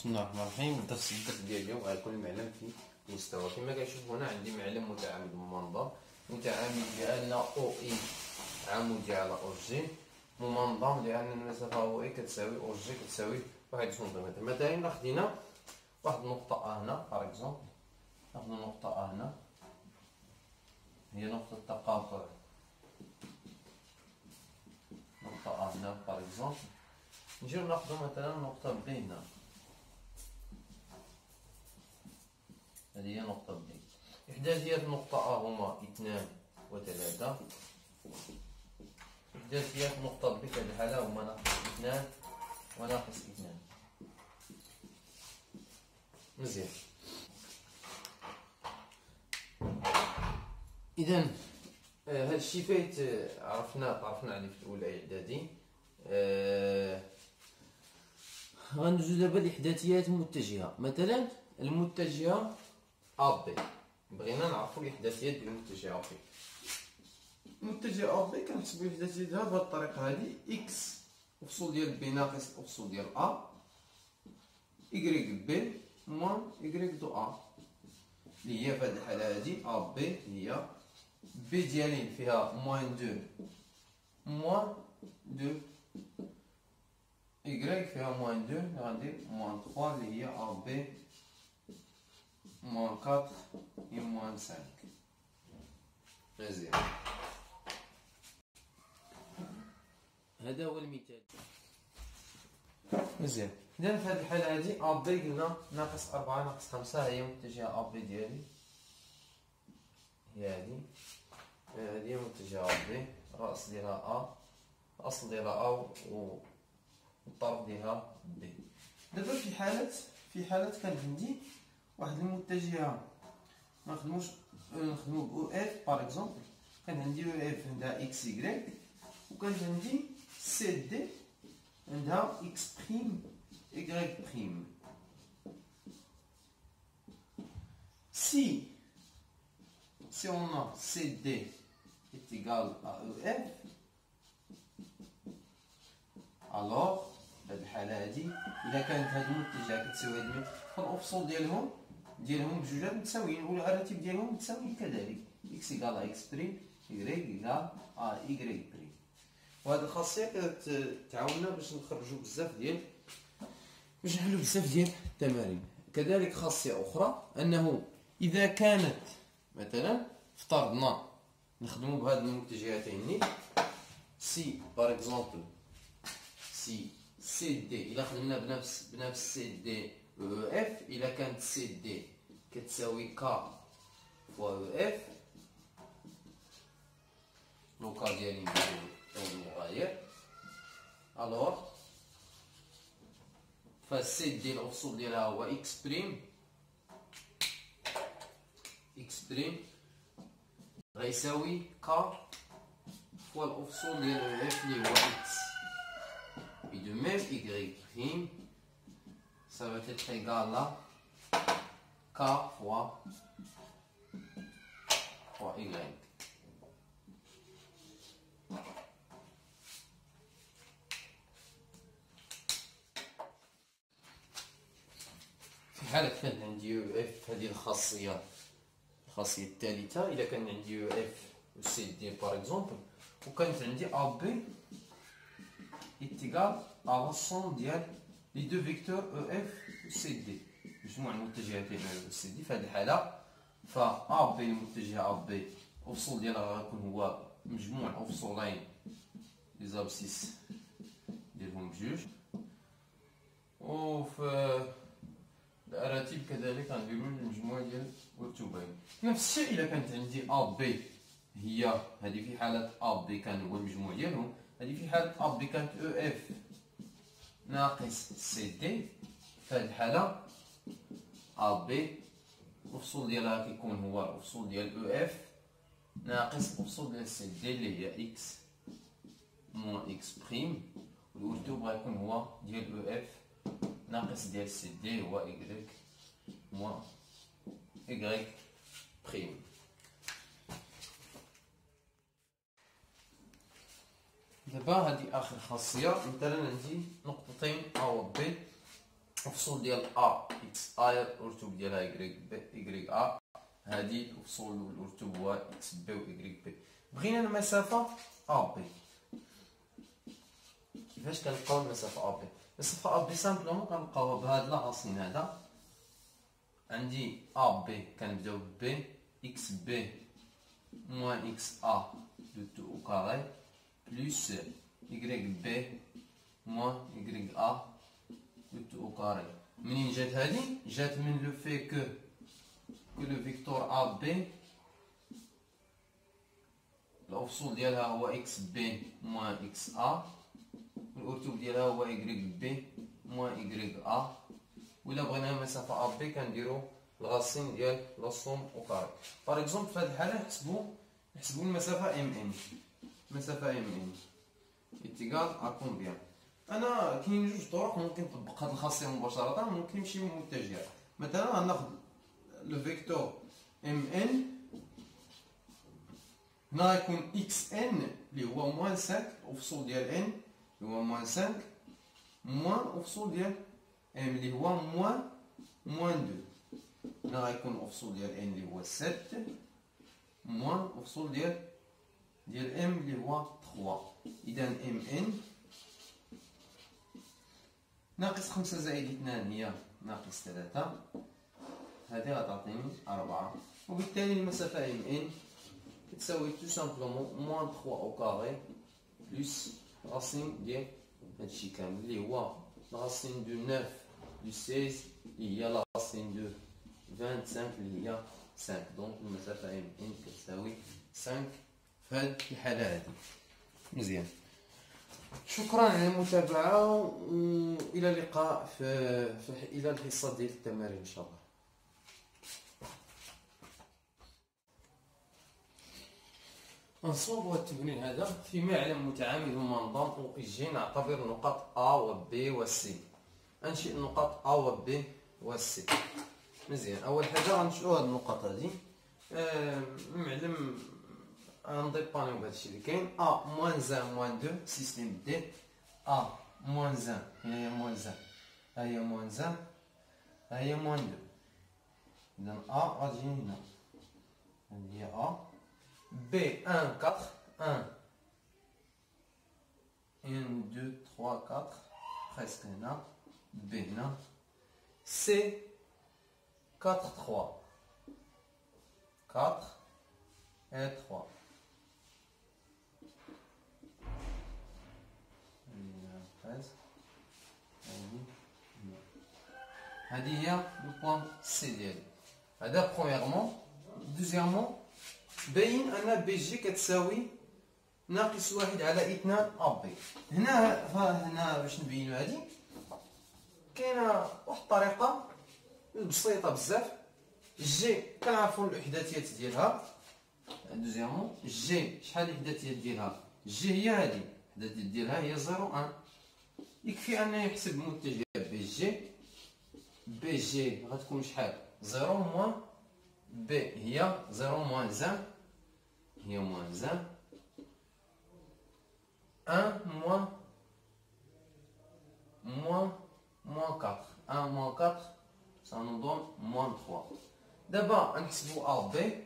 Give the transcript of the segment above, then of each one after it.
بسم الله الرحمن الرحيم. الدرس ديال اليوم غيكون المعلم في مستوى. كما كنشوف هنا عندي معلم متعامد ممنظم. متعامد لأن او اي عمودي على او جي، ممنظم لأن المسافة او اي كتساوي او جي كتساوي 1 سنتيمتر. مثلا إلا خدينا واحد النقطة ا هنا باغ اكزومبل، ناخدو نقطة ا هنا هي نقطة التقاطع، نقطة ا هنا باغ اكزومبل. نجيو ناخدو مثلا نقطة بي هنا، هذه هي نقطة بي. إحداثيات نقطة أ هما 2 و 3. إحداثيات نقطة بي في هذه الحالة هما ناقص 2 و ناقص 2. مزيان. إذا هذا الشيء فايت تعرفنا عليه في الأولى إعدادي. غندوزو دابا لإحداثيات متجهة. مثلا المتجهة أ بي، بغينا نعرفو الإحداثيات ديال المتجهة أ بي. المتجهة أ بي كنحسبو الإحداثيات ديالها بهاد الطريقة هادي: إكس أفصول ديال بي ناقص أفصول ديال أ، إكغيك بي موان إكغيك دو أ، اللي هي في هاد الحالة هادي أ بي هي بي ديالي فيها موان دو إكغيك فيها موان دو، اللي غندير موان 3 اللي هي أ بي موان 4 هي موان 5. مزيان. هذا هو المثال. مزيان. إذا في هذه الحالة هذه أ بي قلنا ناقص 4 ناقص 5 هي متجهة أ بي ديالي، هي هذه هي متجهة أ بي. الرأس ديالها أ، الأصل ديالها أ والطرف ديالها بي. دابا في حالة كان عندي واحد المتجهة نخدمو ب او اف باغ اكزومبل. كان عندي او اف عندها اكس يكغيك، وكانت عندي سي دي عندها اكس بريم يكغيك بريم. si on a CD est égal à EF, alors في هذه الحالة هذه إذا كانت هذه المتجهة كتساوي هذه فالأفصول ديالهم بجوجات متساويين والأراتب ديالهم متساويين كذلك. إكس إيكال إكس بريم، إكغيك إيكال إكغيك بريم. وهذه الخاصية كتعاوننا باش نخرجو باش نحلو بزاف ديال التمارين. كذلك خاصية أخرى أنه إذا كانت مثلا افترضنا نخدمو بهاد المتجهتين سي باغ اكزومبل سي دي، إلا خدمنا بنفس سي دي او اف، إلا كانت سي دي كتساوي كا فوا او اف، لو كا ديالي المغاير، الوغ فالسي دي الأفصول ديالها هو اكس بريم غيساوي كا فوا الأفصول ديال او اف اللي هو اكس. Et de même y prime, ça va être égal à k fois y. في حالة كان عندي يو اف هذه الخاصية الثالثة، إذا كان عندي يو اف و سي دي باغ اكزومبل، وكانت عندي ا بي est égal à l'ensemble ديال لي دو فيكتور او اف و سي دي، مجموع المتجهتين او اف و سي دي. في هذه الحالة فا ا بي المتجهة ا بي الأفصول ديالها غيكون هو مجموع الأفصولين لي زابسيس ديالهم بجوج، و في الأراتب كذلك غنديرو المجموع ديال الرتبين. نفس الشيء إلا كانت عندي ا بي هي هذه في حالة ا بي كان هو المجموع ديالهم، هذه في حالة أ بي كانت او اف ناقص سي دي. في هذه الحالة أ بي الأفصول ديالها كيكون هو الأفصول ديال او اف ناقص الأفصول ديال سي دي اللي هي اكس موان اكس بريم، والأرتوب غيكون هو ديال او اف ناقص ديال سي دي هو إكغيك موان إكغيك بريم. دابا هادي اخر خاصيه. مثلا عندي نقطتين ا و بي الفصول ديال ا اكس اي الارتوب ديالها y ا، هذه الفصول والارتوب هو اكس بي و y بي. بغينا المسافه ا بي، كيفاش كنلقاو المسافه ا بي؟ المسافه ا بي سامبلومون كنلقاوها بهاد لاغاسين هذا، عندي ا بي كنبداو ب بي اكس بي موان اكس ا دو تو او كاري بلس y بي موان y ا دو تو او كاري. منين جات هادي؟ جات من لو في كو لو فيكتور ا بي الافصول ديالها هو اكس بي موان اكس ا، الارتوب ديالها هو y بي موان y ا. ولا بغينا المسافه ا بي كنديرو الغاسين ديال لاصوم او كاري. باغ اكزومبل في هذه الحاله نحسبوا المسافه ام ان. المسافه ام ان اتيكال ا كومبيان؟ انا كاين جوج طرق ممكن نطبق هذه الخاصيه مباشره، ممكن نمشي من متجهات. مثلا غناخذ لو فيكتور ام ان، هنا غيكون اكس ان اللي هو موان 5 الفصول ديال ان اللي هو موان 5 موان الفصول ديال ام اللي هو موان 2. هنا غيكون الفصول ديال ان اللي هو 7 موان الفصول ديال ام اللي هو 3. اذا ام ان ناقص 5 زائد 2 هي ناقص 3، هذه غتعطيني 4. وبالتالي المسافه ام ان كتساوي تو سامبلومون موان 3 او كاري بلس راسين ديال هادشي كامل اللي هو راسين دو 9 دو 16 اللي هي راسين دو 25 اللي هي 5. دونك المسافه ام ان كتساوي 5 في هاد الحاله هادي. مزيان، شكرا على المتابعه والى اللقاء الى الحصه ديال التمارين ان شاء الله. نصوب التمرين هذا فيما يعلم متعامل منظم او جي نعتبر نقاط A و B و C. انشئ النقاط A و B و C. مزيان، اول حاجه غنشئو هاد النقاط هادي. معلم غنديبانيو بهادشي اللي كاين. A موان 1 موان 2 سيستيم دي. A موان 1 هي موان 1، ها هي موان 1، ها هي موان 2. اذا A غتجي هنا، هادي هي A. B 1 4 1 2 3 4 presque هنا. B هنا. C 4 3 4 et 3. هذه هي لو بوان سي ديالي. هذا برومييرمون. دوزيامون باين ان بي جي كتساوي ناقص 1 على 2 ا بي. هنا باش نبينو هادي كاينه واحد الطريقه بسيطه بزاف. جي كنعرفوا الاحداثيات ديالها. دوزيامون جي شحال الاحداثيات ديالها؟ جي هي هادي الاحداثيات ديالها هي 0 1. يكفي ان يحسب متجه بي جي. بي جي غتكون شحال؟ 0 موان بي هي 0 موان 1 هي موان 1 موان 4 1 موان 4 ça nous donne موان 3. دابا نحسبو ا بي.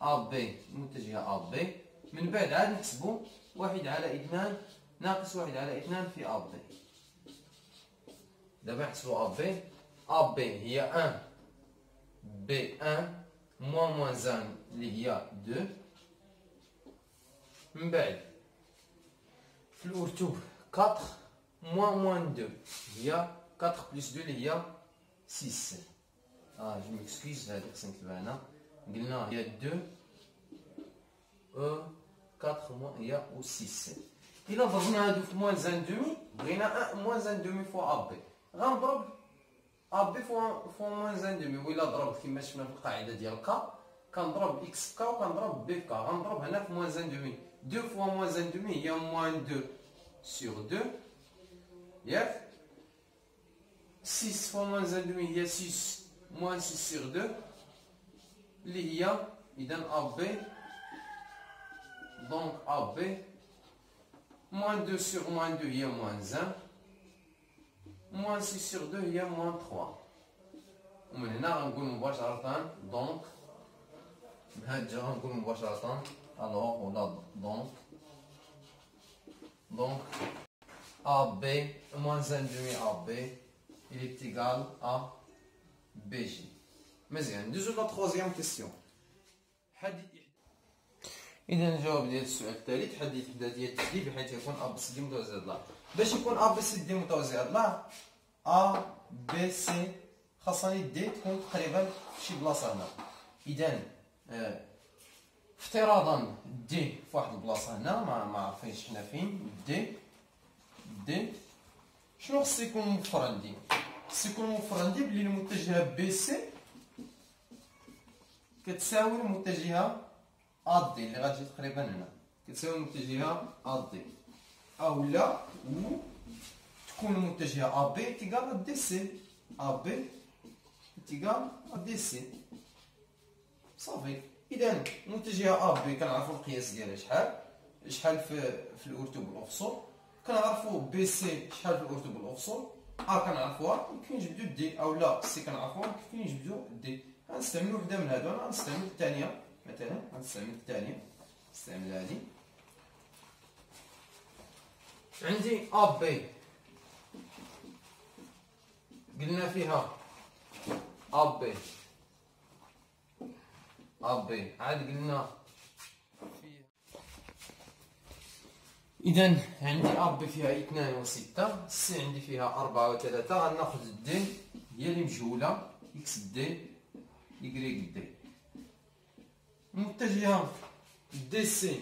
ا بي متجهه ا بي، من بعد عاد نحسبو 1 على 2 ناقص 1 على 2 في ا بي. دابا نحسبو ا بي. ا بي هي 1 بي 1 موان 1 اللي هي 2. من بعد في الأرتوب 4 موان 2 هي 4 بلس 2 اللي هي 6. جو ميكسكيز هادي خصني نكتبها هنا. قلنا هي 2 4 موان هي و 6. إلا ضربنا هادو في موان 1 دومي بغينا 1 موان 1 دومي فوا ا بي، غنضرب ا بي فوا موان 1 دومي. وإلا ضربت كيما شفنا في القاعدة ديال كا كنضرب اكس في كا وكنضرب بي في كا. غنضرب هنا في موان 1 دومي. 2 فوا موان 1 دومي هي موان 2 sur 2 ياك. 6 فوا موان 1 دومي هي 6 موان 6 sur 2 اللي هي إذا ا بي. دونك ا بي موان 2 sur موان 2 هي موان 1 موان 6 سور 2 هي موان 3. ومن هنا غنقول مباشرة دونك، من هاد الجهة غنقول مباشرة الوغ ولا دونك A B moins 1,5 A B il est égal à BG. مزيان ندوزو لا تخوازيام كيسيون. إذا الجواب ديال السؤال التالي: تحدد إحداثية التحديد بحيث يكون أ ب سي دي متوازي هاد لا. باش يكون أ ب سي دي متوازي هاد لا، أ ب سي خاصني دي تكون تقريبا في شي بلاصة هنا. إذا افتراضا دي فواحد البلاصة هنا ما عارفينش حنا فين دي شنو خصو يكون موفر عندي؟ خصو يكون موفر عندي بلي المتجهة بي سي كتساوي المتجهة ا دي اللي غتجي تقريبا هنا، كتساوي المتجهة ا دي، اولا تكون المتجهة ا بي تيكال دي سي، ا بي تيكال دي سي صافي. اذا المتجهة ا بي كنعرفو القياس ديالها شحال في الارتب والافصول، كنعرفو بي سي شحال في الارتب والافصول، ا كنعرفوها كيف نجبدو دي، اولا سي كنعرفوها كيف نجبدو دي. غنستعملو وحده من هادو، انا غنستعمل الثانيه مثلا، غنستعمل الثانيه، نستعمل هادي. عندي ا بي قلنا فيها ا بي عاد قلنا فيها، اذا عندي ا بي فيها 2 و6، سي عندي فيها 4 و3. غناخذ دي هي اللي مجهوله، اكس دي يكريك دي. المتجهة دي سي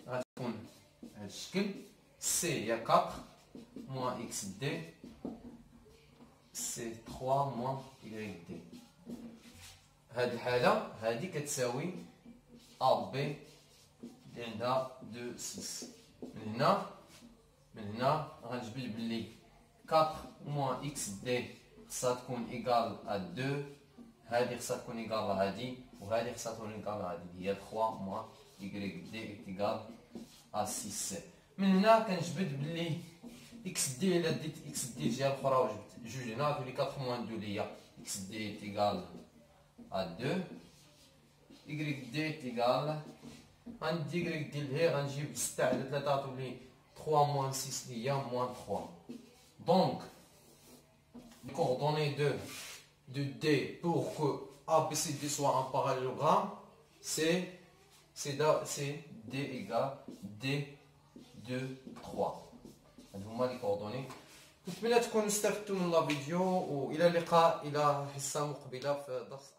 غتكون بهذا الشكل، سي هي 4 موان اكس دي، سي 3 موان يكريك دي. هاد الحالة هادي كتساوي ا بي اللي عندها 2 6. من هنا غنجبد بلي 4 موان اكس دي خصها تكون ايكال ا 2، هادي خصها تكون ايكال هادي، وهادي خصها تكون ايكال هادي، هي 3 موان يكريك دي ايكال ا 6. من هنا كنجبد بلي اكس دي الا ديت اكس دي الجهه الاخرى وجبت جوج هنا تولي 4 موان 2 اللي هي اكس دي ايكال ا 2، يكريك دي ايكال غندي يكريك دي لهي غنجيب 6 على 3 تولي 3 موان 6 اللي هي موان 3. دونك les coordonnées de D pour que ABCD soit un parallélogramme, c'est D égale D2 3. هادو هما لي كوردوني. نتمنى تكونوا استفدتوا من لا فيديو، والى اللقاء الى حصه مقبله في درس